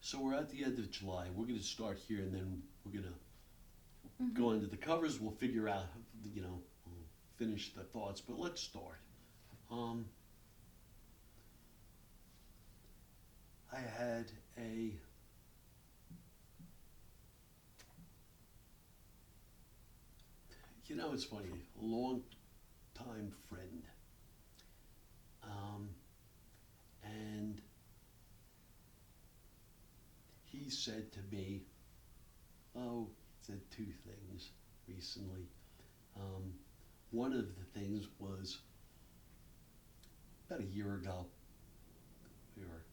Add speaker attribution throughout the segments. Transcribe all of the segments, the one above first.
Speaker 1: So we're at the end of July. We're going to start here, and then we're going to go into the covers. We'll figure out, we'll finish the thoughts. But let's start. I had it's funny, a long-time friend, and he said to me, he said two things recently. One of the things was about a year ago, we were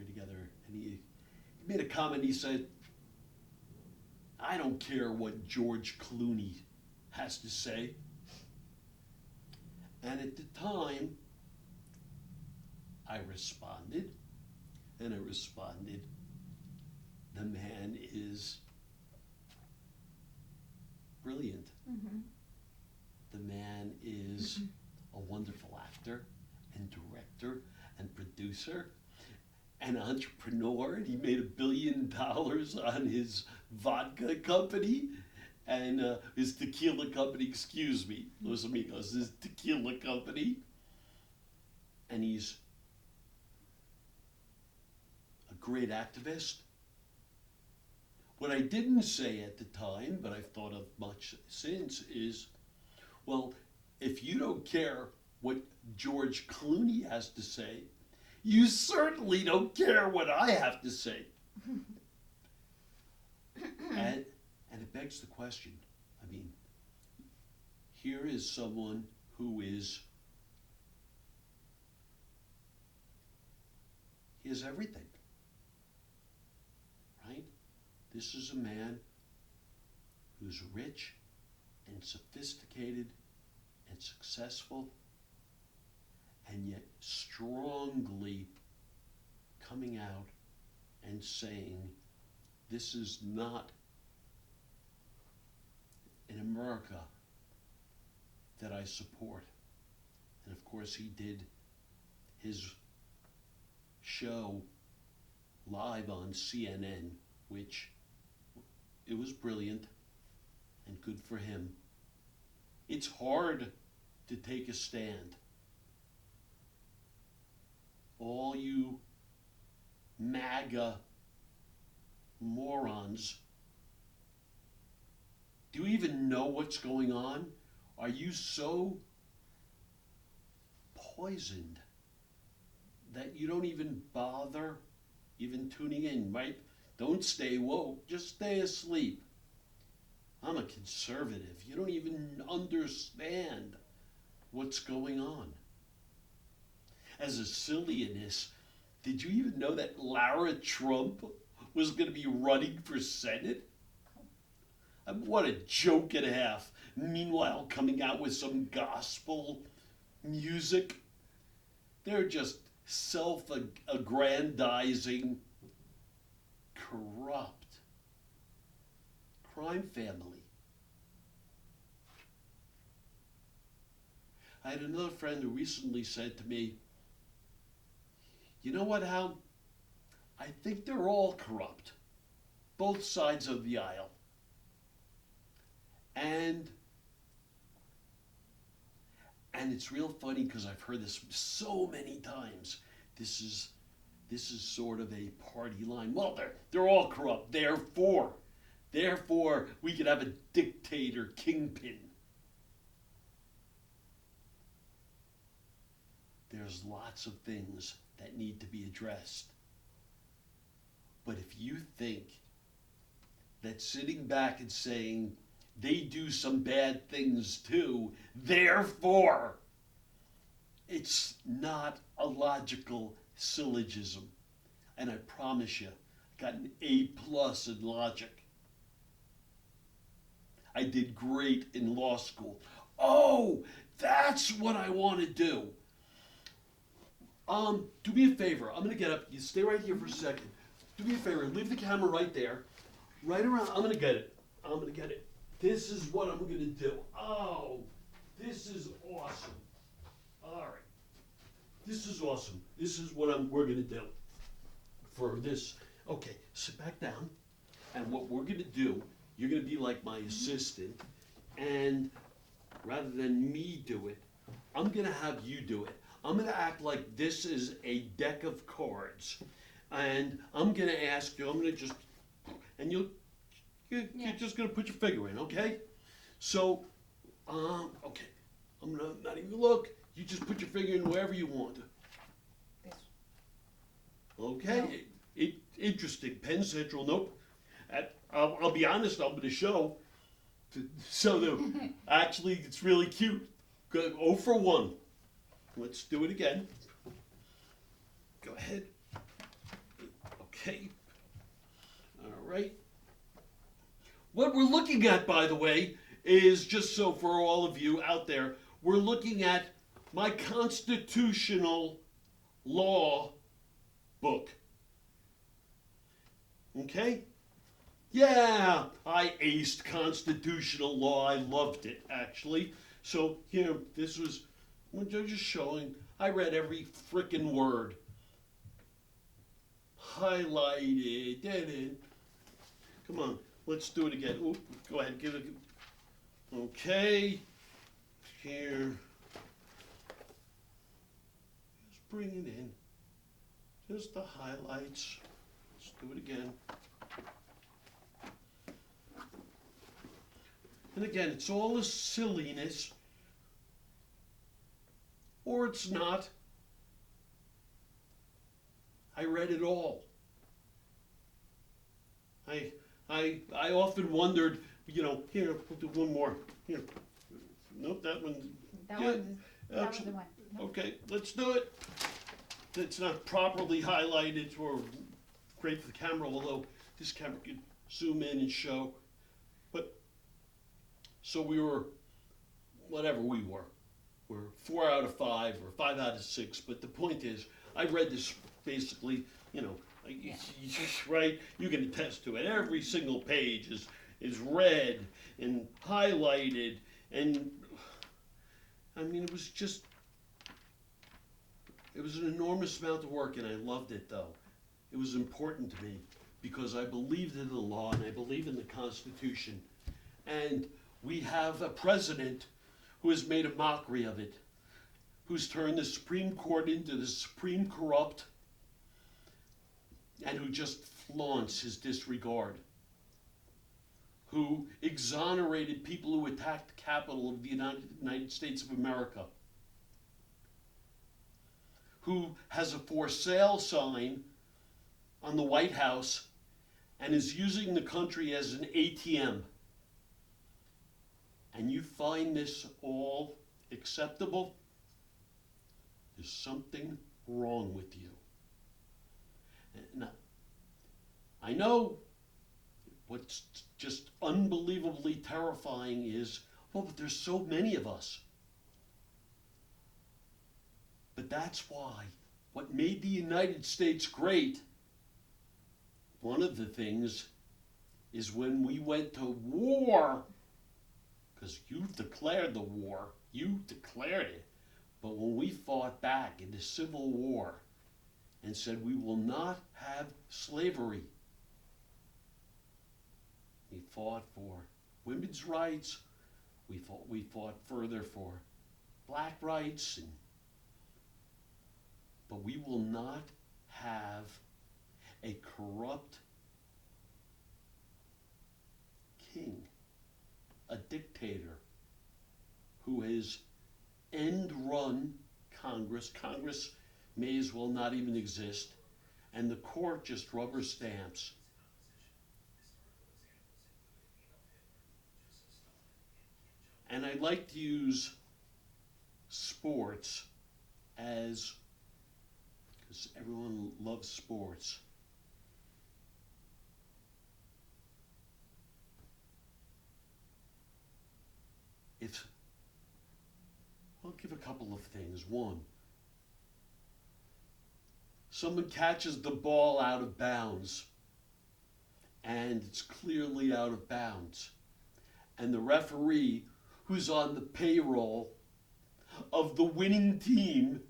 Speaker 1: together, and he made a comment. He said, "I don't care what George Clooney has to say." And at the time, I responded, the man is brilliant.
Speaker 2: Mm-hmm.
Speaker 1: The man is a wonderful actor and director and producer and entrepreneur. And he made $1 billion on his vodka company and his tequila company, Los Amigos, his tequila company. And he's a great activist. What I didn't say at the time, but I've thought of much since, is, well, if you don't care what George Clooney has to say, you certainly don't care what I have to say. And it begs the question. I mean, here is someone who he has everything, right? This is a man who's rich and sophisticated and successful, and yet strongly coming out and saying, this is not an America that I support. And of course he did his show live on CNN, which it was brilliant and good for him. It's hard to take a stand. All you MAGA morons, do you even know what's going on? Are you so poisoned that you don't even bother even tuning in, right? Don't stay woke, just stay asleep. I'm a conservative. You don't even understand what's going on. As a silliness, did you even know that Lara Trump was going to be running for Senate? What a joke and a half. Meanwhile, coming out with some gospel music. They're just self-aggrandizing, corrupt crime family. I had another friend who recently said to me, you know what, Hal? I think they're all corrupt. Both sides of the aisle. And it's real funny because I've heard this so many times. This is sort of a party line. Well, they're all corrupt. Therefore, we could have a dictator kingpin. There's lots of things that need to be addressed. But if you think that sitting back and saying they do some bad things too, therefore, it's not a logical syllogism. And I promise you, I got an A+ in logic. I did great in law school. Oh, that's what I want to do. Do me a favor. I'm gonna get up. You stay right here for a second. Do me a favor. Leave the camera right there. Right around. I'm gonna get it. This is what I'm gonna do. Oh, this is awesome. All right. This is awesome. This is what we're gonna do for this Okay, sit back down. And what we're gonna do, you're gonna be like my assistant, and rather than me do it, I'm gonna have you do it. I'm gonna act like this is a deck of cards, and I'm gonna ask you. I'm gonna just, and you're just gonna put your finger in, okay? So, okay, I'm gonna not even look. You just put your finger in wherever you want.
Speaker 2: This.
Speaker 1: Okay,
Speaker 2: No.
Speaker 1: interesting. Penn Central, nope. I'll be honest, I'm gonna show. So actually, it's really cute. Go 0 for 1. Let's do it again. Go ahead. Okay. All right. What we're looking at, by the way, is just so for all of you out there, we're looking at my constitutional law book. Okay? Yeah, I aced constitutional law. I loved it, actually. So here, this was, I'm just showing, I read every frickin' word. Highlighted, did it. Come on, let's do it again. Oop, go ahead, give it. Okay, here. Just bring it in. Just the highlights. Let's do it again. And again, it's all a silliness, or it's not. I read it all. I often wondered, here, we'll do one more. Here. Nope, that one.
Speaker 2: That
Speaker 1: Yeah,
Speaker 2: was the one. No.
Speaker 1: Okay, let's do it. It's not properly highlighted or great for the camera, although this camera could zoom in and show. But so we were, whatever we were. We're 4 out of 5 or 5 out of 6. But the point is, I read this basically, right? You can attest to it. Every single page is read and highlighted, and I mean, it was an enormous amount of work, and I loved it, though. It was important to me because I believed in the law and I believe in the Constitution. And we have a president who has made a mockery of it, who's turned the Supreme Court into the supreme corrupt, and who just flaunts his disregard, who exonerated people who attacked the Capitol of the United States of America, who has a for sale sign on the White House and is using the country as an ATM. And you find this all acceptable? There's something wrong with you. Now, I know what's just unbelievably terrifying is, but there's so many of us. But that's why what made the United States great, one of the things, is when we went to war, because you declared the war, you declared it, but when we fought back in the Civil War and said we will not have slavery, we fought for women's rights, we fought further for black rights, but we will not have a corrupt king, a dictator who has end-run Congress. Congress may as well not even exist, and the court just rubber stamps. And I like to use sports as, because everyone loves sports. I'll give a couple of things. One, someone catches the ball out of bounds, and it's clearly out of bounds. And the referee, who's on the payroll of the winning team,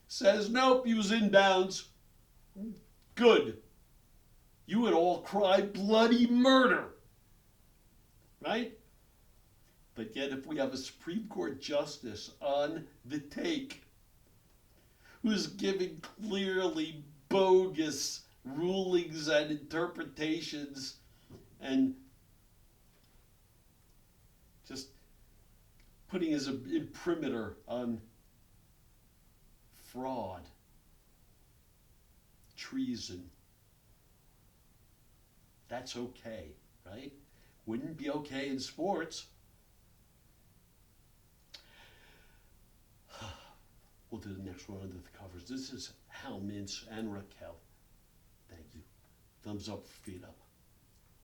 Speaker 1: says, nope, he was in bounds. Good. you would all cry bloody murder, right? But yet if we have a Supreme Court justice on the take who's giving clearly bogus rulings and interpretations and just putting his imprimatur on fraud, treason, that's okay, right? Wouldn't be okay in sports. We'll do the next one under the covers. This is Hal Mintz and Raquel. Thank you. Thumbs up, feet up.